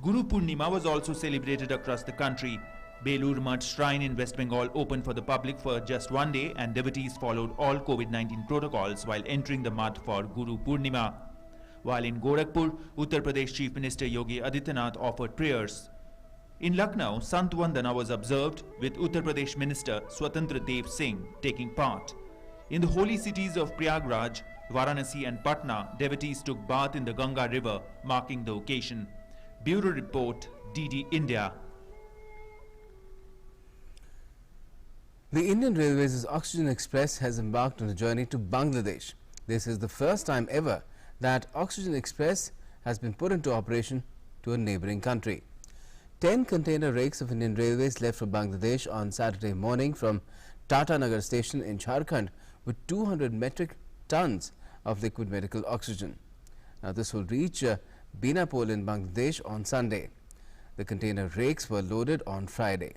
Guru Purnima was also celebrated across the country. Belur Mutt Shrine in West Bengal opened for the public for just one day and devotees followed all COVID-19 protocols while entering the mud for Guru Purnima. While in Gorakhpur, Uttar Pradesh Chief Minister Yogi Adityanath offered prayers. In Lucknow, Sant Vandana was observed with Uttar Pradesh Minister Swatantra Dev Singh taking part. In the holy cities of Prayagraj, Varanasi and Patna, devotees took bath in the Ganga river, marking the occasion. Bureau Report, DD India. The Indian Railways' Oxygen Express has embarked on a journey to Bangladesh. This is the first time ever that Oxygen Express has been put into operation to a neighbouring country. 10 container rakes of Indian Railways left for Bangladesh on Saturday morning from Tata Nagar station in Jharkhand with 200 metric tons of liquid medical oxygen. Now this will reach Binapol in Bangladesh on Sunday. The container rakes were loaded on Friday.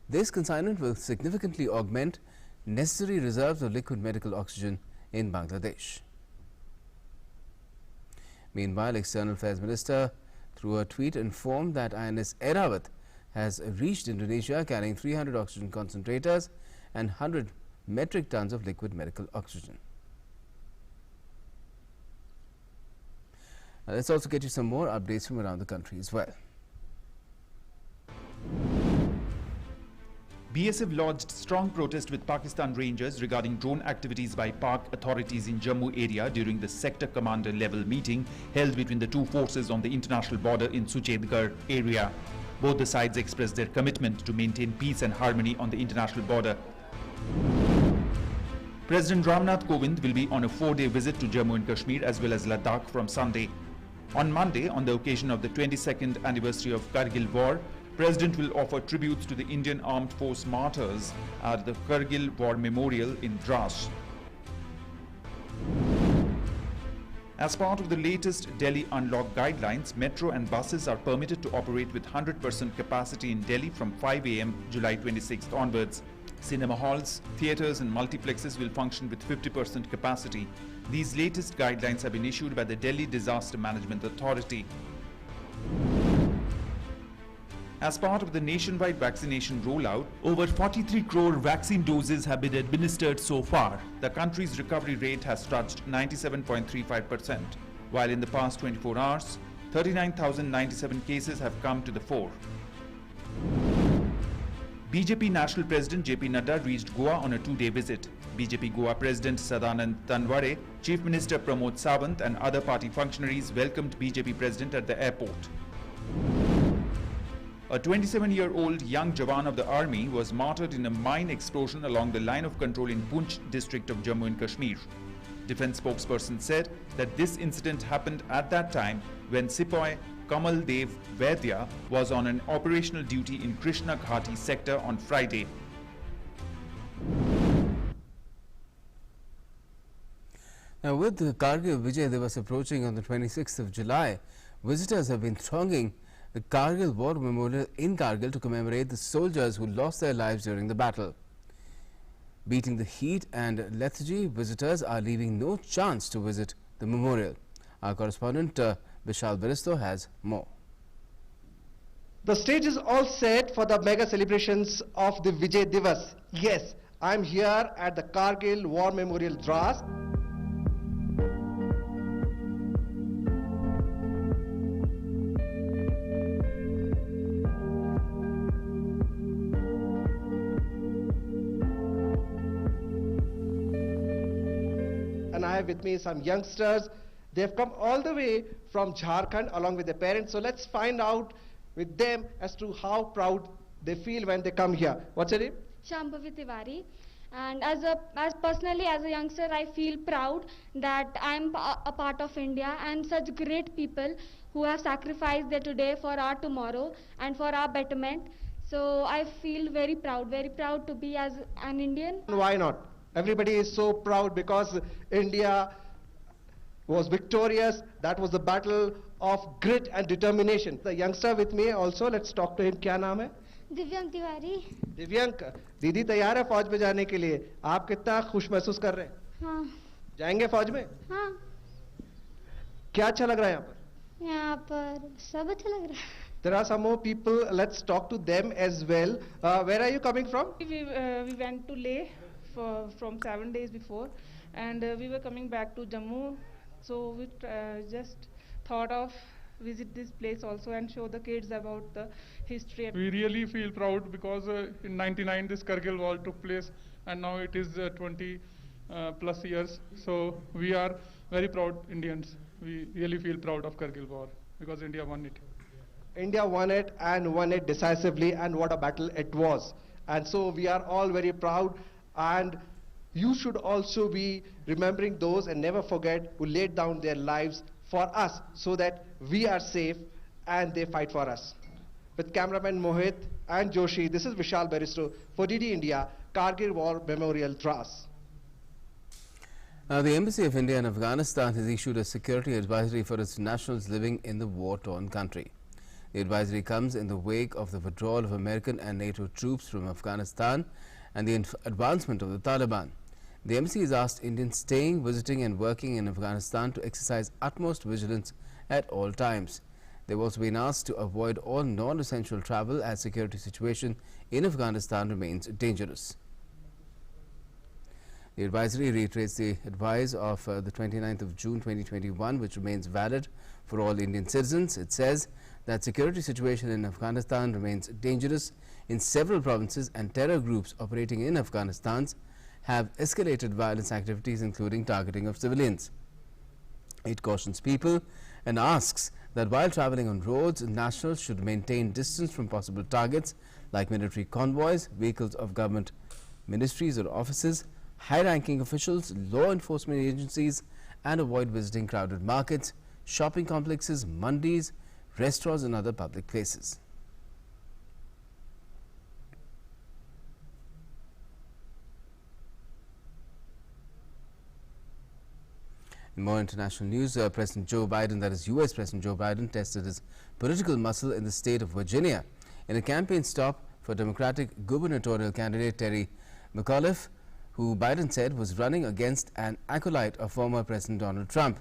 This consignment will significantly augment necessary reserves of liquid medical oxygen in Bangladesh. Meanwhile, External Affairs Minister through a tweet informed that INS Airawat has reached Indonesia carrying 300 oxygen concentrators and 100 metric tons of liquid medical oxygen. Now let's also get you some more updates from around the country as well. BSF lodged strong protest with Pakistan Rangers regarding drone activities by Pak authorities in Jammu area during the sector commander level meeting held between the two forces on the international border in Suchedgarh area. Both the sides expressed their commitment to maintain peace and harmony on the international border. President Ramnath Kovind will be on a 4-day visit to Jammu and Kashmir as well as Ladakh from Sunday. On Monday, on the occasion of the 22nd anniversary of Kargil War, President will offer tributes to the Indian Armed Force martyrs at the Kargil War Memorial in Drash. As part of the latest Delhi unlock guidelines, metro and buses are permitted to operate with 100% capacity in Delhi from 5 a.m. July 26th onwards. Cinema halls, theatres and multiplexes will function with 50% capacity. These latest guidelines have been issued by the Delhi Disaster Management Authority. As part of the nationwide vaccination rollout, over 43 crore vaccine doses have been administered so far. The country's recovery rate has touched 97.35%, while in the past 24 hours, 39,097 cases have come to the fore. BJP National President JP Nadda reached Goa on a 2-day visit. BJP Goa President Sadanand Tanware, Chief Minister Pramod Sawant and other party functionaries welcomed BJP President at the airport. A 27-year-old young Jawan of the army was martyred in a mine explosion along the line of control in Poonch district of Jammu and Kashmir. Defense spokesperson said that this incident happened at that time when Sepoy Kamal Dev Vaidya was on an operational duty in Krishna Ghati sector on Friday. Now, with the Kargil Vijay Divas approaching on the 26th of July, visitors have been thronging the Kargil War Memorial in Kargil to commemorate the soldiers who lost their lives during the battle. Beating the heat and lethargy, visitors are leaving no chance to visit the memorial. Our correspondent Vishal Baristo has more. The stage is all set for the mega celebrations of the Vijay Divas. Yes, I am here at the Kargil War Memorial Dras. And I have with me some youngsters. They have come all the way from Jharkhand along with their parents. So let's find out with them as to how proud they feel when they come here. What's your name? Shambhavi Tiwari. And personally as a youngster, I feel proud that I'm a part of India and such great people who have sacrificed their today for our tomorrow and for our betterment. So I feel very proud to be as an Indian. Why not? Everybody is so proud because India was victorious. That was the battle of grit and determination. The youngster with me also, let's talk to him. क्या नाम है? दिव्यांक तिवारी. दिव्यांक, दीदी तैयार है फौज में जाने के लिए. आप कितना खुश महसूस कर रहे हैं? हाँ. जाएंगे फौज में? हाँ. क्या अच्छा लग रहा है यहाँ पर? यहाँ पर सब अच्छा लग रहा है. There are some more people. Let's talk to them as well. Where are you coming from? We went to Leh from 7 days before, and we were coming back to Jammu. So we just thought of visit this place also and show the kids about the history. We really feel proud because in '99 this Kargil war took place, and now it is 20 plus years. So we are very proud Indians. We really feel proud of Kargil war because India won it. India won it and won it decisively, and what a battle it was. And so we are all very proud, and you should also be remembering those and never forget who laid down their lives for us so that we are safe and they fight for us. With cameraman Mohit and Joshi, this is Vishal Baristo for DD India, Kargil War Memorial Dras. Now, the Embassy of India in Afghanistan has issued a security advisory for its nationals living in the war-torn country. The advisory comes in the wake of the withdrawal of American and NATO troops from Afghanistan and the advancement of the Taliban. The embassy has asked Indians staying, visiting and working in Afghanistan to exercise utmost vigilance at all times. They have also been asked to avoid all non-essential travel as security situation in Afghanistan remains dangerous. The advisory reiterates the advice of the 29th of June 2021, which remains valid for all Indian citizens. It says that security situation in Afghanistan remains dangerous in several provinces, and terror groups operating in Afghanistan have escalated violence activities, including targeting of civilians. It cautions people and asks that while travelling on roads, nationals should maintain distance from possible targets like military convoys, vehicles of government ministries or offices, high-ranking officials, law enforcement agencies, and avoid visiting crowded markets, shopping complexes, mandis, restaurants and other public places. In more international news, President Joe Biden, that is US President Joe Biden, tested his political muscle in the state of Virginia in a campaign stop for Democratic gubernatorial candidate Terry McAuliffe, who Biden said was running against an acolyte of former President Donald Trump.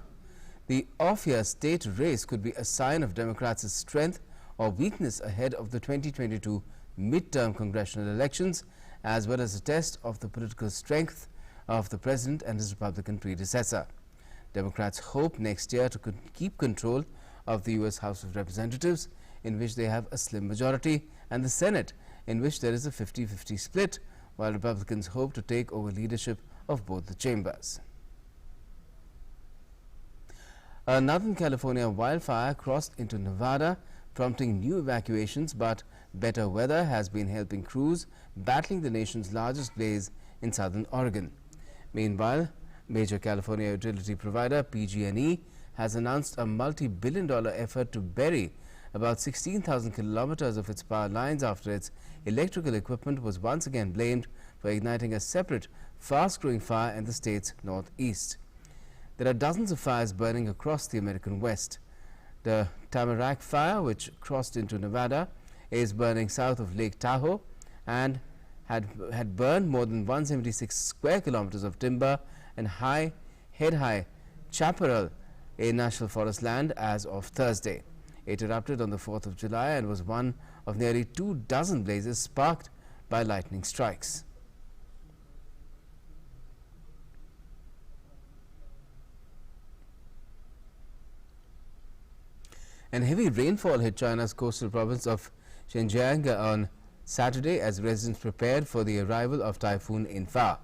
The off-year state race could be a sign of Democrats' strength or weakness ahead of the 2022 midterm congressional elections, as well as a test of the political strength of the president and his Republican predecessor. Democrats hope next year to keep control of the US House of Representatives, in which they have a slim majority, and the Senate, in which there is a 50-50 split, while Republicans hope to take over leadership of both the chambers. A Northern California wildfire crossed into Nevada, prompting new evacuations, but better weather has been helping crews battling the nation's largest blaze in southern Oregon. Meanwhile, major California utility provider PG&E has announced a multi-billion-dollar effort to bury about 16,000 kilometers of its power lines after its electrical equipment was once again blamed for igniting a separate, fast-growing fire in the state's northeast. There are dozens of fires burning across the American West. The Tamarack fire, which crossed into Nevada, is burning south of Lake Tahoe and had burned more than 176 square kilometers of timber and head-high chaparral in National Forest land as of Thursday. It erupted on the 4th of July and was one of nearly 24 blazes sparked by lightning strikes. And heavy rainfall hit China's coastal province of Xinjiang on Saturday as residents prepared for the arrival of Typhoon Infar.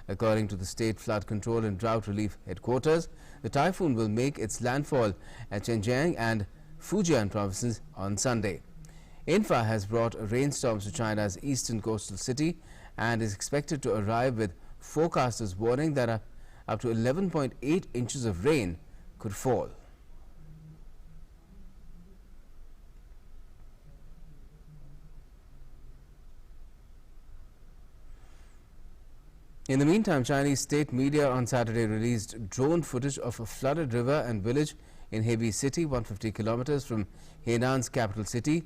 According to the State Flood Control and Drought Relief Headquarters, the typhoon will make its landfall at Xinjiang and Fujian provinces on Sunday. Infar has brought rainstorms to China's eastern coastal city and is expected to arrive with forecasters warning that up to 11.8 inches of rain could fall. In the meantime, Chinese state media on Saturday released drone footage of a flooded river and village in Hebei City, 150 kilometers from Hainan's capital city,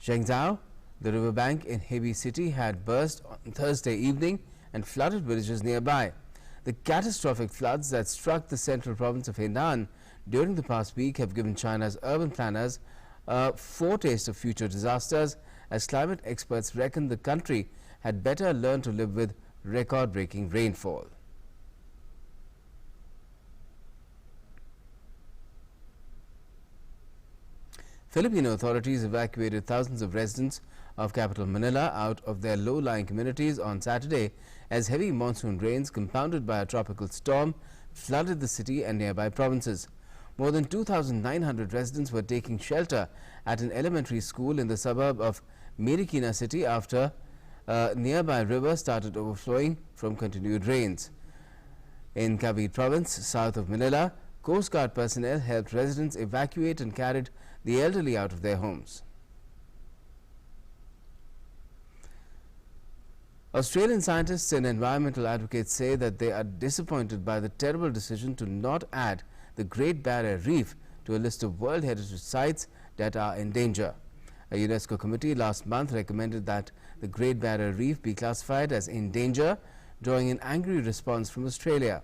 Zhengzhou. The riverbank in Hebei City had burst on Thursday evening and flooded villages nearby. The catastrophic floods that struck the central province of Hainan during the past week have given China's urban planners a foretaste of future disasters, as climate experts reckon the country had better learn to live with record-breaking rainfall. Filipino authorities evacuated thousands of residents of capital Manila out of their low-lying communities on Saturday as heavy monsoon rains compounded by a tropical storm flooded the city and nearby provinces. More than 2,900 residents were taking shelter at an elementary school in the suburb of Marikina City after a nearby river started overflowing from continued rains. In Cavite province, south of Manila, Coast Guard personnel helped residents evacuate and carried the elderly out of their homes. Australian scientists and environmental advocates say that they are disappointed by the terrible decision to not add the Great Barrier Reef to a list of World Heritage Sites that are in danger. A UNESCO committee last month recommended that the Great Barrier Reef be classified as in danger, drawing an angry response from Australia.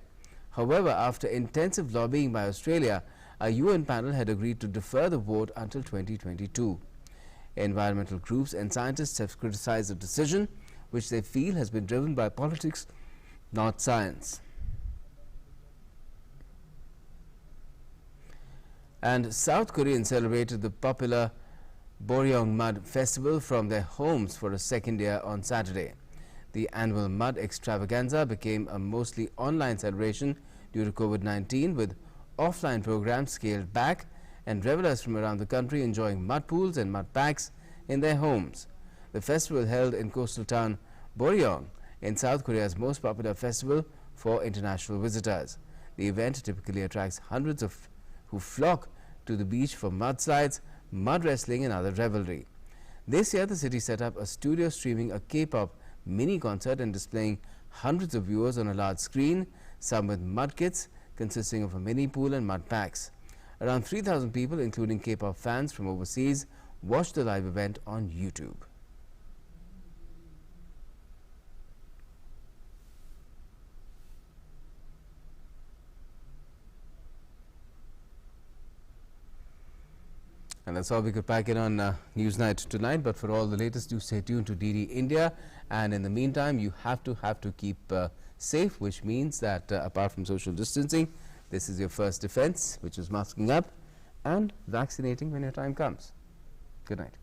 However, after intensive lobbying by Australia, a UN panel had agreed to defer the vote until 2022. Environmental groups and scientists have criticized the decision, which they feel has been driven by politics, not science. And South Koreans celebrated the popular Boryong Mud Festival from their homes for a second year on Saturday. The annual mud extravaganza became a mostly online celebration due to COVID-19, with offline programs scaled back and revelers from around the country enjoying mud pools and mud packs in their homes. The festival, held in coastal town Boryong in South Korea's most popular festival for international visitors. The event typically attracts hundreds who flock to the beach for mudslides, mud wrestling and other revelry. This year the city set up a studio streaming a K-pop mini concert and displaying hundreds of viewers on a large screen, some with mud kits consisting of a mini pool and mud packs. Around 3,000 people, including K-pop fans from overseas, watched the live event on YouTube. And that's all we could pack in on Newsnight tonight. But for all the latest, do stay tuned to DD India. And in the meantime, you have to keep safe, which means that apart from social distancing, this is your first defense, which is masking up and vaccinating when your time comes. Good night.